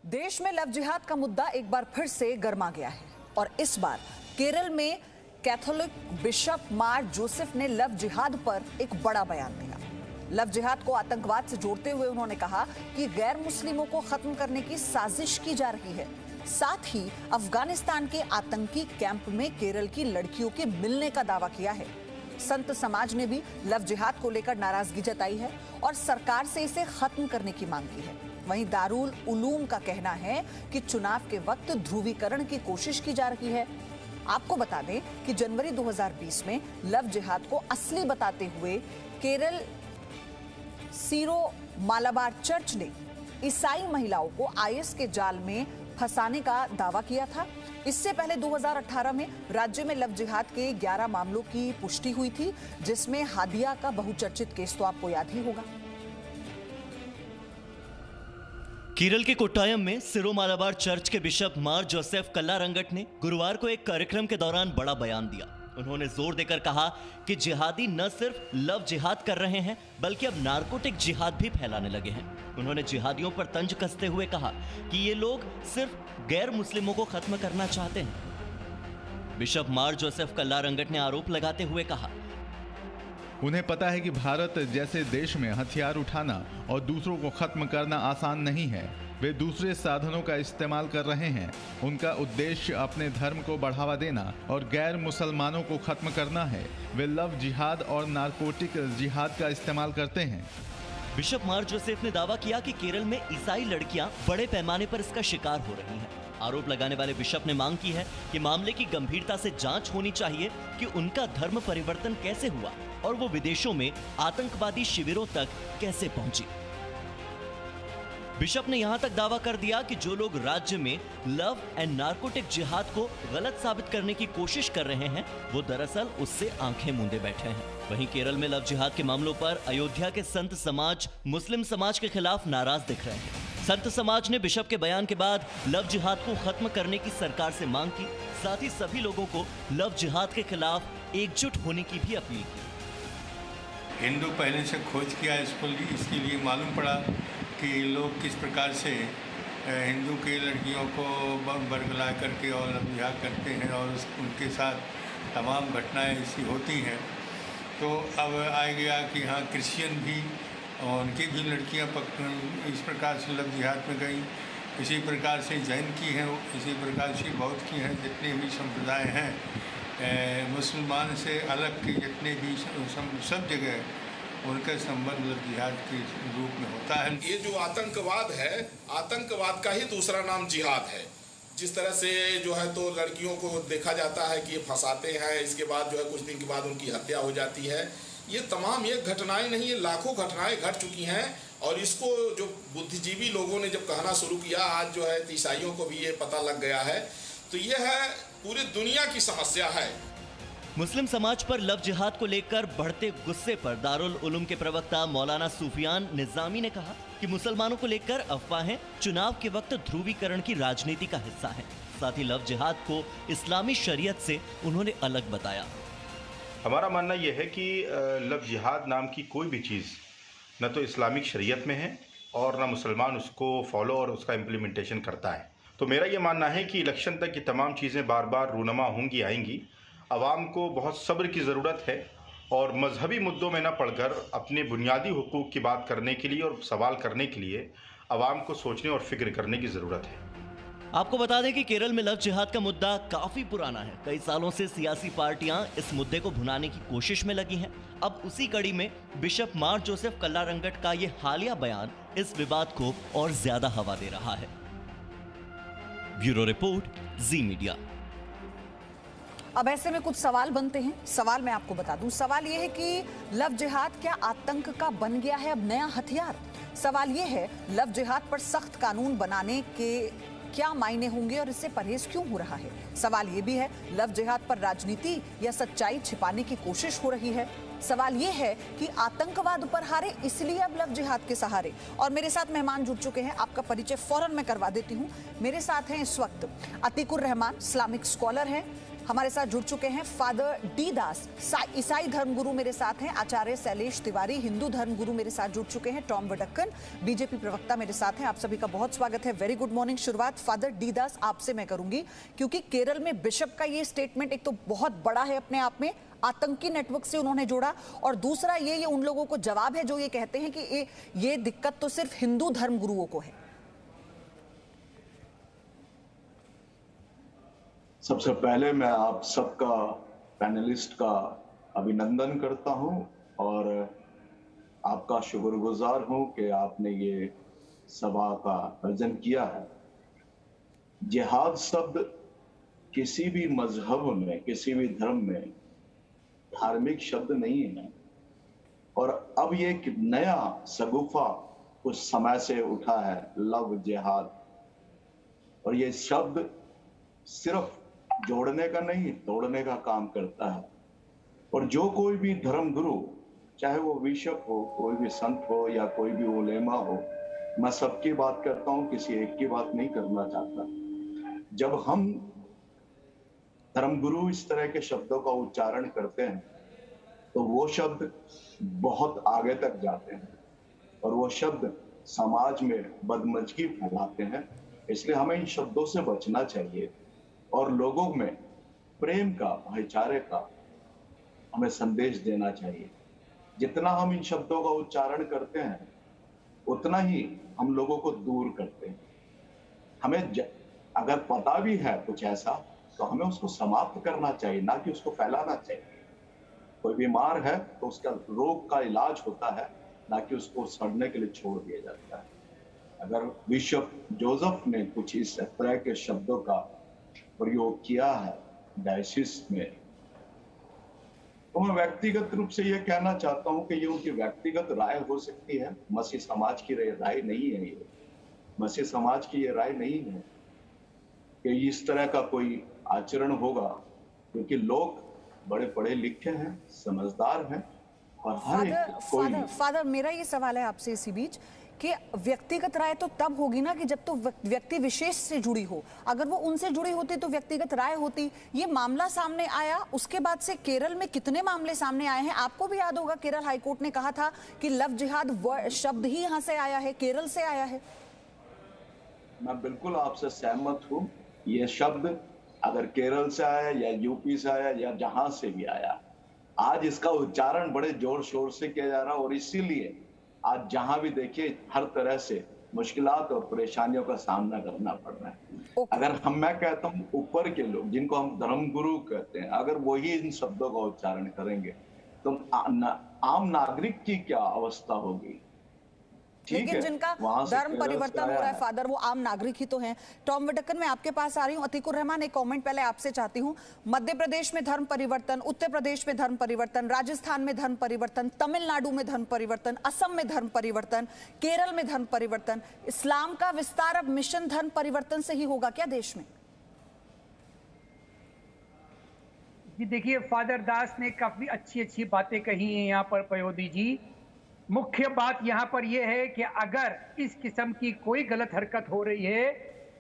देश में लव जिहाद का मुद्दा एक बार फिर से गर्मा गया है और इस बार केरल में कैथोलिक बिशप मार जोसेफ ने लव जिहाद पर एक बड़ा बयान दिया। लव जिहाद को आतंकवाद से जोड़ते हुए उन्होंने कहा कि गैर मुस्लिमों को खत्म करने की साजिश की जा रही है। साथ ही अफगानिस्तान के आतंकी कैंप में केरल की लड़कियों के मिलने का दावा किया है। संत समाज ने भी लव जिहाद को लेकर नाराजगी जताई है और सरकार से इसे खत्म करने की मांग की है। वहीं दारुल उलूम का कहना है कि चुनाव के वक्त ध्रुवीकरण की कोशिश की जा रही है। आपको बता दें कि जनवरी 2020 में लव जिहाद को असली बताते हुए केरल सीरो मालाबार चर्च ने ईसाई महिलाओं को आईएस के जाल में फंसाने का दावा किया था। इससे पहले 2018 में राज्य में लव जिहाद के 11 मामलों की पुष्टि हुई थी, जिसमें हादिया का बहुचर्चित केस तो आपको याद ही होगा। केरल के कोट्टायम में सिरो मालाबार चर्च के बिशप मार जोसेफ कल्लारंगट ने गुरुवार को एक कार्यक्रम के दौरान बड़ा बयान दिया। उन्होंने जोर देकर कहा कि जिहादी न सिर्फ लव जिहाद कर रहे हैं बल्कि अब नारकोटिक जिहाद भी फैलाने लगे हैं। उन्होंने जिहादियों पर तंज कसते हुए कहा कि ये लोग सिर्फ गैर मुस्लिमों को खत्म करना चाहते हैं। बिशप मार जोसेफ कल्लारंगट ने आरोप लगाते हुए कहा, उन्हें पता है कि भारत जैसे देश में हथियार उठाना और दूसरों को खत्म करना आसान नहीं है। वे दूसरे साधनों का इस्तेमाल कर रहे हैं। उनका उद्देश्य अपने धर्म को बढ़ावा देना और गैर मुसलमानों को खत्म करना है। वे लव जिहाद और नारकोटिक जिहाद का इस्तेमाल करते हैं। बिशप मार जोसेफ ने दावा किया कि केरल में ईसाई लड़कियां बड़े पैमाने पर इसका शिकार हो रही हैं। आरोप लगाने वाले बिशप ने मांग की है कि मामले की गंभीरता से जांच होनी चाहिए कि उनका धर्म परिवर्तन कैसे हुआ और वो विदेशों में आतंकवादी शिविरों तक कैसे पहुंची। बिशप ने यहां तक दावा कर दिया कि जो लोग राज्य में लव एंड नारकोटिक जिहाद को गलत साबित करने की कोशिश कर रहे हैं वो दरअसल उससे आंखें मूंदे बैठे हैं। वहीं केरल में लव जिहाद के मामलों पर अयोध्या के संत समाज मुस्लिम समाज के खिलाफ नाराज दिख रहे हैं। संत समाज ने बिशप के बयान के बाद लव जिहाद को खत्म करने की सरकार से मांग की। साथ ही सभी लोगों को लव जिहाद के खिलाफ एकजुट होने की भी अपील की। हिंदू पहले से खोज किया इसके लिए मालूम पड़ा कि लोग किस प्रकार से हिंदू की लड़कियों को बरगला करके और लव जिहाद करते हैं और उनके साथ तमाम घटनाएं ऐसी होती हैं। तो अब आ गया कि हाँ, क्रिश्चियन भी और उनकी भी लड़कियां इस प्रकार से लव जिहाद में गई। इसी प्रकार से जैन की हैं, इसी प्रकार से बौद्ध की हैं। जितने भी संप्रदाय हैं मुसलमान से अलग के जितने भी सब जगह उनका संबंध लव जिहाद के रूप में होता है। ये जो आतंकवाद है, आतंकवाद का ही दूसरा नाम जिहाद है। जिस तरह से जो है तो लड़कियों को देखा जाता है कि ये फंसाते हैं, इसके बाद जो है कुछ दिन के बाद उनकी हत्या हो जाती है। ये तमाम एक घटनाएं नहीं, ये लाखों घटनाएं घट चुकी हैं। और इसको जो बुद्धिजीवी लोगों ने जब कहना शुरू किया, आज जो है ईसाइयों को भी ये पता लग गया है। तो ये है पूरी दुनिया की समस्या है। मुस्लिम समाज पर लव जिहाद को लेकर बढ़ते गुस्से पर दारुल उलूम के प्रवक्ता मौलाना सूफियान निजामी ने कहा कि मुसलमानों को लेकर अफवाहें चुनाव के वक्त ध्रुवीकरण की राजनीति का हिस्सा है। साथ ही लव जिहाद को इस्लामी शरीयत से उन्होंने अलग बताया। हमारा मानना यह है कि लव जिहाद नाम की कोई भी चीज़ न तो इस्लामिक शरीयत में है और न मुसलमान उसको फॉलो और उसका इम्प्लीमेंटेशन करता है। तो मेरा ये मानना है कि इलेक्शन तक ये तमाम चीज़ें बार बार रूनमा होंगी आएंगी। आवाम को बहुत सब्र की ज़रूरत है और मजहबी मुद्दों में न पड़कर अपने बुनियादी हुकूक की बात करने के लिए और सवाल करने के लिए आवाम को सोचने और फिक्र करने की ज़रूरत है। आपको बता दें कि केरल में लव जिहाद का मुद्दा काफी पुराना है। कई सालों से सियासी पार्टियां इस मुद्दे को भुनाने की कोशिश में लगी हैं। अब उसी कड़ी में बिशप मार जोसेफ कल्लारंगट का ये हालिया बयान इस विवाद को और ज्यादा हवा दे रहा है। ब्यूरो रिपोर्ट, जी मीडिया। अब ऐसे में कुछ सवाल बनते हैं। सवाल मैं आपको बता दूं, सवाल यह है कि लव जिहाद क्या आतंक का बन गया है अब नया हथियार? सवाल यह है, लव जिहाद पर सख्त कानून बनाने के क्या मायने होंगे और इससे परहेज क्यों हो रहा है? सवाल यह भी है, लव जिहाद पर राजनीति या सच्चाई छिपाने की कोशिश हो रही है? सवाल यह है कि आतंकवाद पर हारे इसलिए अब लव जिहाद के सहारे। और मेरे साथ मेहमान जुड़ चुके हैं, आपका परिचय फौरन मैं करवा देती हूं। मेरे साथ हैं इस वक्त अतीकुर रहमान, इस्लामिक स्कॉलर हैं, हमारे साथ जुड़ चुके हैं फादर डी दास, ईसाई धर्मगुरु मेरे साथ हैं, आचार्य शैलेश तिवारी हिंदू धर्मगुरु मेरे साथ जुड़ चुके हैं, टॉम वडक्कन बीजेपी प्रवक्ता मेरे साथ हैं। आप सभी का बहुत स्वागत है। Very good morning. शुरुआत फादर डी दास आपसे मैं करूंगी, क्योंकि केरल में बिशप का ये स्टेटमेंट एक तो बहुत बड़ा है अपने आप में, आतंकी नेटवर्क से उन्होंने जोड़ा, और दूसरा ये उन लोगों को जवाब है जो ये कहते हैं कि ये दिक्कत तो सिर्फ हिंदू धर्मगुरुओं को है। सबसे पहले मैं आप सबका, पैनलिस्ट का अभिनंदन करता हूं और आपका शुक्रगुजार हूं कि आपने ये सभा का आयोजन किया है। जिहाद शब्द किसी भी मजहब में, किसी भी धर्म में धार्मिक शब्द नहीं है, और अब ये एक नया शगुफा कुछ समय से उठा है, लव जिहाद, और ये शब्द सिर्फ जोड़ने का नहीं, तोड़ने का काम करता है। और जो कोई भी धर्मगुरु, चाहे वो बिशप हो, कोई भी संत हो या कोई भी उलेमा हो, मैं सबकी बात करता हूं, किसी एक की बात नहीं करना चाहता। जब हम धर्मगुरु इस तरह के शब्दों का उच्चारण करते हैं तो वो शब्द बहुत आगे तक जाते हैं और वो शब्द समाज में बदमजगी फैलाते हैं। इसलिए हमें इन शब्दों से बचना चाहिए और लोगों में प्रेम का, भाईचारे का हमें संदेश देना चाहिए। जितना हम इन शब्दों का उच्चारण करते हैं उतना ही हम लोगों को दूर करते हैं। हमें अगर पता भी है कुछ ऐसा तो हमें उसको समाप्त करना चाहिए, ना कि उसको फैलाना चाहिए। कोई बीमार है तो उसका रोग का इलाज होता है, ना कि उसको सड़ने के लिए छोड़ दिया जाता है। अगर बिशप जोसेफ ने कुछ इस तरह के शब्दों का प्रयोग किया है डायसिस में, तो मैं व्यक्तिगत रूप से ये कहना चाहता हूं कि ये उनकी व्यक्तिगत राय हो सकती है, मसीह समाज की राय नहीं है। ये मसीह समाज की ये राय नहीं है कि इस तरह का कोई आचरण होगा, क्योंकि लोग बड़े पढ़े लिखे हैं, समझदार हैं, और हर एक कोई। फादर मेरा ये सवाल है आपसे इसी बीच कि व्यक्तिगत राय तो तब होगी ना कि जब तो व्यक्ति विशेष से जुड़ी हो। अगर वो उनसे जुड़ी होती तो व्यक्तिगत राय होती। ये मामला सामने आया, उसके बाद से केरल में कितने मामले सामने आए हैं। आपको भी याद होगा केरल हाईकोर्ट ने कहा था कि लव जिहाद शब्द ही यहाँ से आया है, केरल से आया है। मैं बिल्कुल आपसे सहमत हूँ। ये शब्द अगर केरल से आया या यूपी से आया या जहां से भी आया, आज इसका उच्चारण बड़े जोर शोर से किया जा रहा है, और इसीलिए आज जहां भी देखिए हर तरह से मुश्किलात और परेशानियों का सामना करना पड़ रहा है। अगर मैं कहता हूं ऊपर के लोग, जिनको हम धर्मगुरु कहते हैं, अगर वही इन शब्दों का उच्चारण करेंगे तो आम नागरिक की क्या अवस्था होगी। लेकिन जिनका धर्म परिवर्तन हो रहा है फादर, वो आम नागरिक ही तो हैं। टॉम वडक्कन, मैं आपके पास आ रही हूँ। अतीकुर रहमान, एक कमेंट पहले आपसे चाहती हूँ। मध्य प्रदेश में धर्म परिवर्तन, उत्तर प्रदेश में धर्म परिवर्तन, राजस्थान में धर्म परिवर्तन, तमिलनाडु में धर्म परिवर्तन, असम में धर्म परिवर्तन, केरल में धर्म परिवर्तन। इस्लाम का विस्तार अब मिशन धर्म परिवर्तन से ही होगा क्या देश में? जी देखिए, फादर दास ने काफी अच्छी बातें कही हैं यहाँ पर पयोधी जी। मुख्य बात यहाँ पर यह है कि अगर इस किस्म की कोई गलत हरकत हो रही है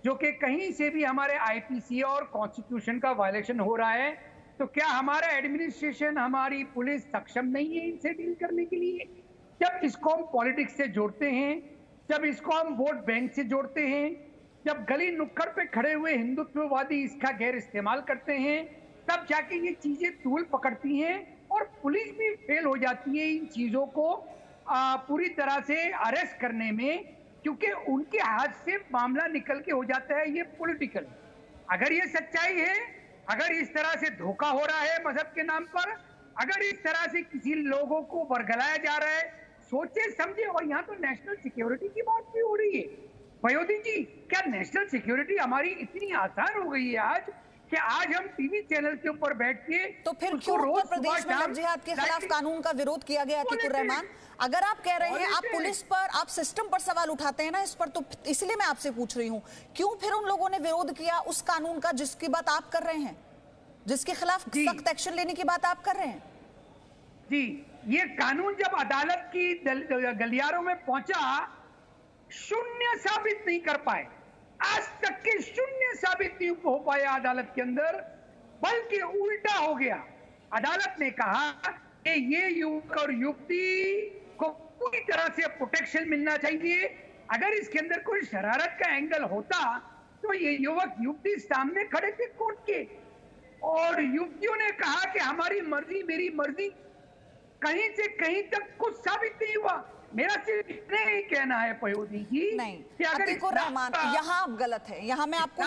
जो कि कहीं से भी हमारे आईपीसी और कॉन्स्टिट्यूशन का वायलेशन हो रहा है, तो क्या हमारा एडमिनिस्ट्रेशन, हमारी पुलिस सक्षम नहीं है इनसे डील करने के लिए? जब इसको हम पॉलिटिक्स से जोड़ते हैं, जब इसको हम वोट बैंक से जोड़ते हैं, जब गली नुक्कड़ पे खड़े हुए हिंदुत्ववादी इसका गैर इस्तेमाल करते हैं, तब जाके ये चीजें तूल पकड़ती हैं और पुलिस भी फेल हो जाती है इन चीजों को पूरी तरह से अरेस्ट करने में, क्योंकि उनके हाथ से मामला निकल के हो जाता है ये पॉलिटिकल। अगर ये सच्चाई है, अगर इस तरह से धोखा हो रहा है मजहब के नाम पर, अगर इस तरह से किसी लोगों को बरगलाया जा रहा है, सोचे समझे। और यहाँ तो नेशनल सिक्योरिटी की बात भी हो रही है। पयोधी जी, क्या नेशनल सिक्योरिटी हमारी इतनी आसान हो गई है आज कि आज हम टीवी चैनल के ऊपर बैठ के तो फिर क्यों उत्तर प्रदेश में लव जिहाद के खिलाफ कानून का विरोध किया गया? अतीकुर रहमान, अगर आप कह रहे हैं आप पुलिस पर, आप सिस्टम पर सवाल उठाते हैं ना इस पर, तो इसलिए मैं आपसे पूछ रही हूँ क्यों फिर उन लोगों ने विरोध किया उस कानून का जिसकी बात आप कर रहे हैं, जिसके खिलाफ सख्त एक्शन लेने की बात आप कर रहे हैं? जी, ये कानून जब अदालत की गलियारों में पहुंचा, शून्य साबित नहीं कर पाए, आज तक के शून्य साबित नहीं हो पाया अदालत के अंदर बल्कि उल्टा हो गया। अदालत ने कहा कि ये युवक और युवती को पूरी तरह से प्रोटेक्शन मिलना चाहिए। अगर इसके अंदर कोई शरारत का एंगल होता तो ये युवक युवती सामने खड़े थे कोर्ट के, और युवतियों ने कहा कि हमारी मर्जी मेरी मर्जी। कहीं से कहीं तक कुछ साबित नहीं हुआ। मेरा सिर्फ इतना ही कहना है पयोधी जी, नहीं, कि अगर अतीकुर रहमान, यहाँ आप गलत है। यहाँ मैं आपको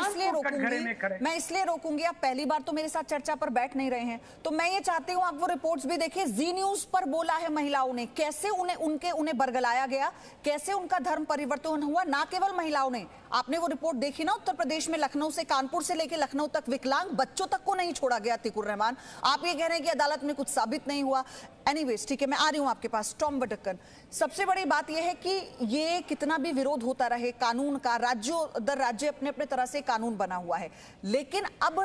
इसलिए रोकूंगी, आप पहली बार तो मेरे साथ चर्चा पर बैठ नहीं रहे हैं, तो मैं ये चाहती हूँ आप वो रिपोर्ट्स भी देखिए। जी न्यूज पर बोला है महिलाओं ने, कैसे उन्हें बरगलाया गया, कैसे उनका धर्म परिवर्तन हुआ। ना केवल महिलाओं ने, आपने वो रिपोर्ट देखी ना, उत्तर प्रदेश में लखनऊ से, कानपुर से लेकर लखनऊ तक विकलांग बच्चों तक को नहीं छोड़ा गया। अतीकुर रहमान, आप ये कह रहे हैं कि अदालत में कुछ साबित नहीं हुआ। एनीवेज, ठीक है, मैं आ रही हूं आपके पास। टॉम वटकन, सबसे बड़ी बात यह है कि ये कितना भी विरोध होता रहे कानून का, राज्यों दर राज्य अपने अपने तरह से कानून बना हुआ है, लेकिन अब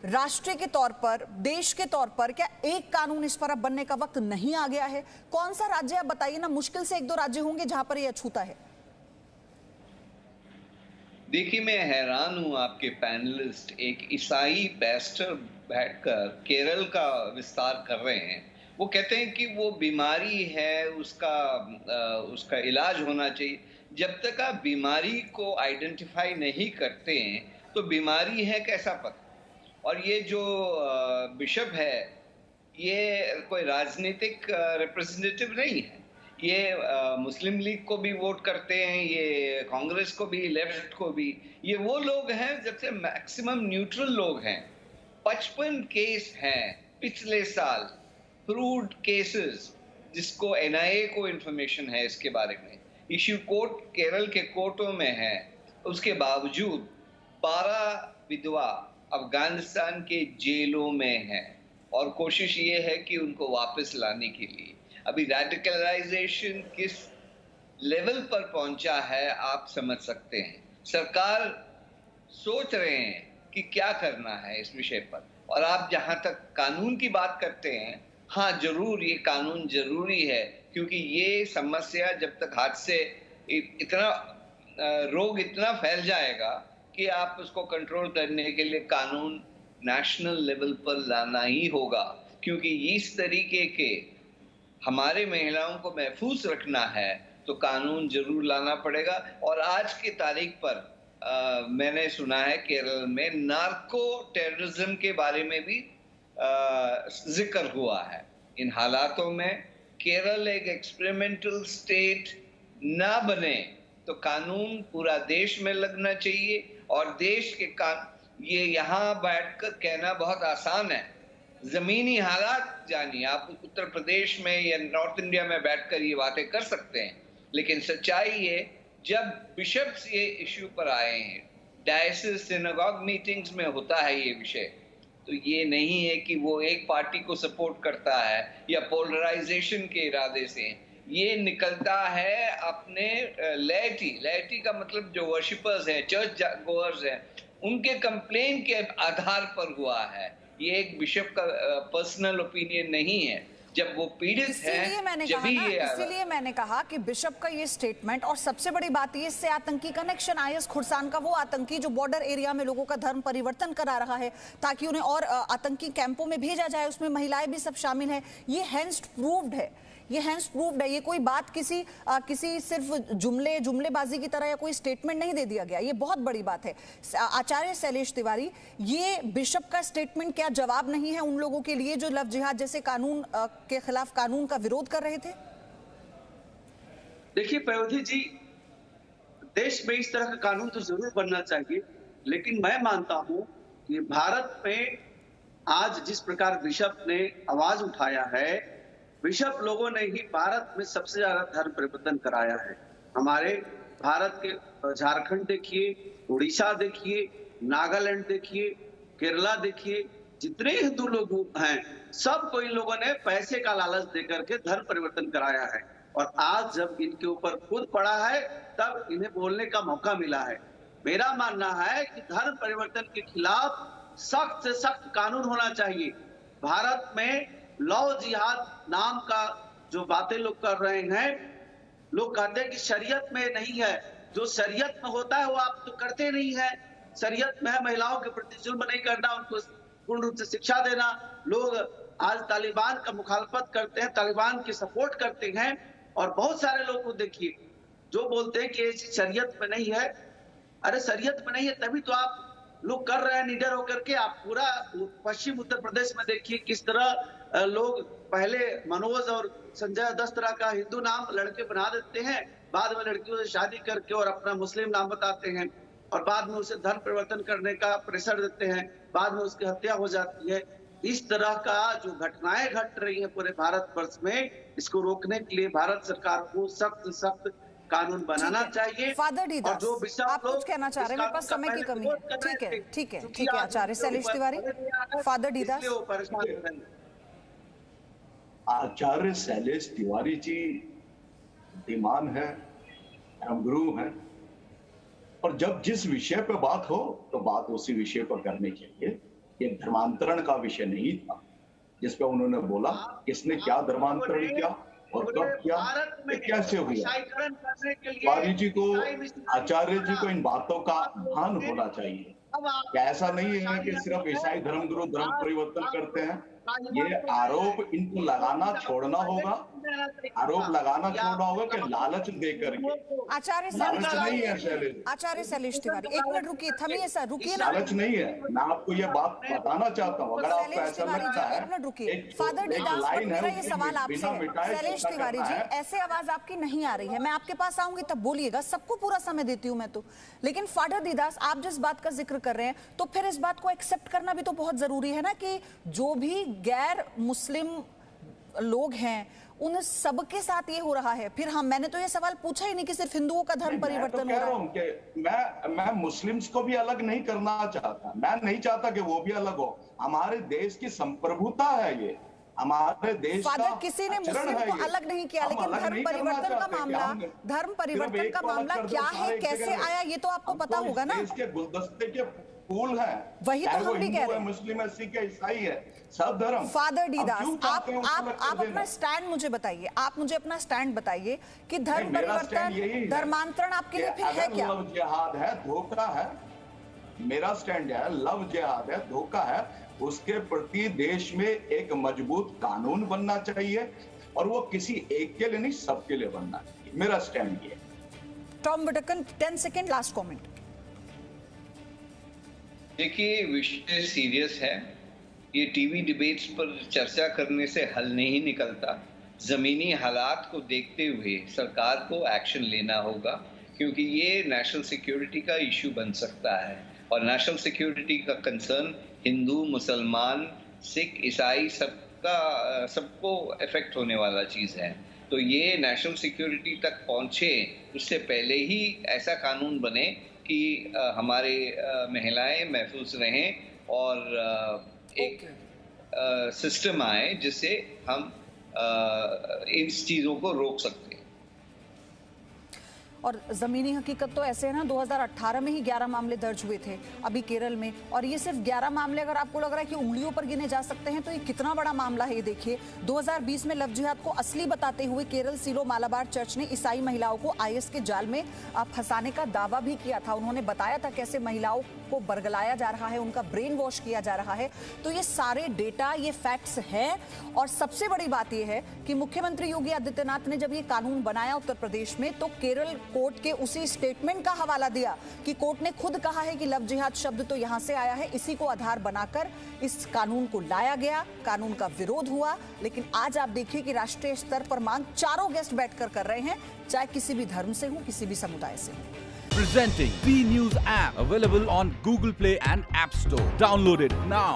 राष्ट्र के तौर पर, देश के तौर पर, क्या एक कानून इस पर अब बनने का वक्त नहीं आ गया है? कौन सा राज्य, आप बताइए ना, मुश्किल से 1-2 राज्य होंगे जहां पर यह अछूता है। देखिए, मैं हैरान हूं, आपके पैनलिस्ट एक ईसाई पैस्टर बैठकर केरल का विस्तार कर रहे हैं। वो कहते हैं कि वो बीमारी है, उसका इलाज होना चाहिए। जब तक आप बीमारी को आइडेंटिफाई नहीं करते हैं तो बीमारी है कैसा पता। और ये जो बिशप है, ये कोई राजनीतिक रिप्रेजेंटेटिव नहीं है। ये मुस्लिम लीग को भी वोट करते हैं, ये कांग्रेस को भी, लेफ्ट को भी। ये वो लोग हैं जबसे मैक्सिमम न्यूट्रल लोग हैं। 55 केस हैं पिछले साल, प्रूव्ड केसेस, जिसको एनआईए को इंफॉर्मेशन है इसके बारे में। इश्यू कोर्ट केरल के कोर्टों में है। उसके बावजूद 12 विधवा अफगानिस्तान के जेलों में हैं और कोशिश ये है कि उनको वापस लाने के लिए। अभी रेडिकलाइजेशन किस लेवल पर पहुंचा है आप समझ सकते हैं। सरकार सोच रहे हैं कि क्या करना है इस विषय पर। और आप जहां तक कानून की बात करते हैं, हाँ जरूर ये कानून जरूरी है, क्योंकि ये समस्या जब तक हाथ से रोग इतना फैल जाएगा कि आप उसको कंट्रोल करने के लिए कानून नेशनल लेवल पर लाना ही होगा। क्योंकि इस तरीके के हमारे महिलाओं को महफूज रखना है तो कानून जरूर लाना पड़ेगा। और आज की तारीख पर मैंने सुना है केरल में नार्को टेररिज्म के बारे में भी जिक्र हुआ है। इन हालातों में केरल एक एक्सपेरिमेंटल स्टेट ना बने तो कानून पूरा देश में लगना चाहिए। और देश के ये यहाँ बैठकर कहना बहुत आसान है, जमीनी हालात जानिए। आप उत्तर प्रदेश में या नॉर्थ इंडिया में बैठकर ये बातें कर सकते हैं, लेकिन सच्चाई ये, जब बिशप्स ये इश्यू पर आए हैं, डायसिस सिनेगॉग मीटिंग्स में होता है ये विषय, तो ये नहीं है कि वो एक पार्टी को सपोर्ट करता है या पोलराइजेशन के इरादे से। ये निकलता है अपने लेटी का मतलब जो वर्शिपर्स हैं, चर्च गोअर्स हैं, उनके कंप्लेन के आधार पर हुआ है। ये एक बिशप का पर्सनल ओपिनियन नहीं है। जब वो पीड़ित हैं, इसीलिए मैंने कहा कि बिशप का ये स्टेटमेंट, और सबसे बड़ी बात ये, इससे आतंकी कनेक्शन आईएस खुरसान का, वो आतंकी जो बॉर्डर एरिया में लोगों का धर्म परिवर्तन करा रहा है ताकि उन्हें और आतंकी कैंपों में भेजा जाए, उसमें महिलाएं भी सब शामिल हैं। ये हैंस प्रूव्ड है, ये कोई बात किसी सिर्फ जुमलेबाजी की तरह या कोई स्टेटमेंट नहीं दे दिया गया। ये बहुत बड़ी बात है। आचार्य शैलेश तिवारी, ये बिशप का स्टेटमेंट क्या जवाब नहीं है उन लोगों के लिए जो लव जिहाद जैसे कानून के खिलाफ कानून का विरोध कर रहे थे? देखिए पयोधी जी, देश में इस तरह का कानून तो जरूर बनना चाहिए, लेकिन मैं मानता हूं कि भारत में आज जिस प्रकार बिशप ने आवाज उठाया है, बिशप लोगों ने ही भारत में सबसे ज्यादा धर्म परिवर्तन कराया है। हमारे भारत के झारखंड देखिए, उड़ीसा देखिए, नागालैंड देखिए, केरला देखिए, जितने हिंदू लोग हैं सबको इन लोगों ने पैसे का लालच देकर के धर्म परिवर्तन कराया है। और आज जब इनके ऊपर खुद पड़ा है तब इन्हें बोलने का मौका मिला है। मेरा मानना है कि धर्म परिवर्तन के खिलाफ सख्त से सख्त कानून होना चाहिए। भारत में लव जिहाद नाम का जो बातें लोग कर रहे हैं, लोग कहते हैं कि शरीयत में नहीं है। जो शरीयत में होता है वो आप तो करते नहीं है। शरीयत में है महिलाओं के प्रति जुल्म नहीं करना, पूर्ण रूप से शिक्षा देना। लोग आज तालिबान का मुखालफत करते हैं, तालिबान की सपोर्ट करते हैं, और बहुत सारे लोग को देखिए जो बोलते हैं कि ये शरीयत में नहीं है। अरे शरीयत में नहीं है तभी तो आप लोग कर रहे हैं निडर होकर के। आप पूरा पश्चिम उत्तर प्रदेश में देखिए किस तरह लोग पहले मनोज और संजय 10 तरह का हिंदू नाम लड़के बना देते हैं, बाद में लड़कियों से शादी करके और अपना मुस्लिम नाम बताते हैं, और बाद में उसे धर्म परिवर्तन करने का प्रेशर देते हैं, बाद में उसकी हत्या हो जाती है। इस तरह का जो घटनाएं घट रही है पूरे भारतवर्ष में, इसको रोकने के लिए भारत सरकार को सख्त कानून बनाना चाहिए। फादर डीदास, और जो बिशप आप कुछ कहना चाह रहे हैं, मेरे पास समय की कमी है। ठीक है आचार्य शैलेश तिवारी। फादर डीदास, आचार्य शैलेश तिवारी जी बुद्धिमान है, धर्मगुरु है, और जब जिस विषय पे बात हो तो बात उसी विषय पर करनी चाहिए। ये धर्मांतरण का विषय नहीं था जिस पे उन्होंने बोला किसने क्या धर्मांतरण किया और कब किया, कैसे हुआ। तिवारी जी को, आचार्य जी को इन बातों का भान होना चाहिए। ऐसा नहीं है कि सिर्फ ईसाई धर्मगुरु धर्म परिवर्तन करते हैं। ये आरोप इनको लगाना छोड़ना होगा, आरोप लगाना छोड़ना होगा कि लालच देकर के। आचार्य शैलेश तिवारी, एक मिनट रुकिए, थमिए सर, रुकिए ना। लालच नहीं है, मैं आपको ये बात बताना चाहता हूँ। अगर आपको ऐसा लगता है, एक मिनट रुकिए। फादर डीदास, मेरा ये सवाल आपसे है, शैलेश तिवारी जी, ऐसे आवाज आपकी नहीं आ रही है, मैं आपके पास आऊंगी तब बोलिएगा, सबको पूरा समय देती हूँ मैं तो। लेकिन फादर डीदास, आप जिस बात का जिक्र कर रहे हैं, तो फिर इस बात को एक्सेप्ट करना भी तो बहुत जरूरी है ना कि जो भी गैर मुस्लिम लोग हैं उन सबके साथ ये हो रहा है। फिर मैंने तो ये सवाल पूछा ही नहीं कि सिर्फ हिंदुओं का धर्म परिवर्तन हो रहा है। मैं मुस्लिम्स को भी अलग नहीं करना चाहता, मैं नहीं चाहता कि वो भी अलग हो। हमारे देश की संप्रभुता है ये, हमारे देश का किसी ने मुस्लिम को अलग नहीं किया, लेकिन धर्म परिवर्तन का मामला क्या है, कैसे आया, ये तो आपको पता होगा ना। इसके गुलदस्ते के फूल है, वही तो हम भी कह रहे हैं। मुस्लिम है, सिख है, ईसाई है, सब धर्म। फादर डीदास, आप अपना स्टैंड मुझे बताइए, आप मुझे अपना स्टैंड बताइए कि धर्म परिवर्तन, धर्मांतरण आपके लिए फिर है क्या? लव जिहाद है, धोखा है। मेरा स्टैंड है, लव जिहाद है, धोखा है, उसके प्रति देश में एक मजबूत कानून बनना चाहिए, और वो किसी एक के लिए नहीं, सबके लिए बनना चाहिए। मेरा स्टैंड ये। टॉम विटकन, 10 सेकेंड लास्ट कॉमेंट। देखिए, विषय सीरियस है, ये टीवी डिबेट्स पर चर्चा करने से हल नहीं निकलता। जमीनी हालात को देखते हुए सरकार को एक्शन लेना होगा, क्योंकि ये नेशनल सिक्योरिटी का इशू बन सकता है, और नेशनल सिक्योरिटी का कंसर्न हिंदू, मुसलमान, सिख, ईसाई सबको इफेक्ट होने वाला चीज़ है। तो ये नेशनल सिक्योरिटी तक पहुँचे उससे पहले ही ऐसा कानून बने कि हमारे महिलाएं महफूज रहें, और एक सिस्टम आए जिससे हम इन चीज़ों को रोक सकते हैं। और ज़मीनी हकीकत तो ऐसे है ना, 2018 में ही 11 मामले दर्ज हुए थे अभी केरल में, और ये सिर्फ 11 मामले अगर आपको लग रहा है कि उंगलियों पर गिने जा सकते हैं, तो ये कितना बड़ा मामला है ये देखिए। 2020 में लव जिहाद को असली बताते हुए केरल सीरो मालाबार चर्च ने ईसाई महिलाओं को आईएस के जाल में फंसाने का दावा भी किया था। उन्होंने बताया था कैसे महिलाओं को बरगलाया जा रहा है, उनका ब्रेन वॉश किया जा रहा है। तो ये सारे डेटा, ये फैक्ट्स हैं। और सबसे बड़ी बात यह है कि मुख्यमंत्री योगी आदित्यनाथ ने जब ये कानून बनाया उत्तर प्रदेश में, तो केरल कोर्ट के उसी स्टेटमेंट का हवाला दिया कि कोर्ट ने खुद कहा है कि लव जिहाद शब्द तो यहां से आया है। इसी को आधार बनाकर इस कानून को लाया गया, कानून का विरोध हुआ। लेकिन आज आप देखिए कि राष्ट्रीय स्तर पर मांग चारों गेस्ट बैठकर कर रहे हैं, चाहे किसी भी धर्म से हो, किसी भी समुदाय से हो। Presenting B News app, available on Google Play and App Store. Download it now.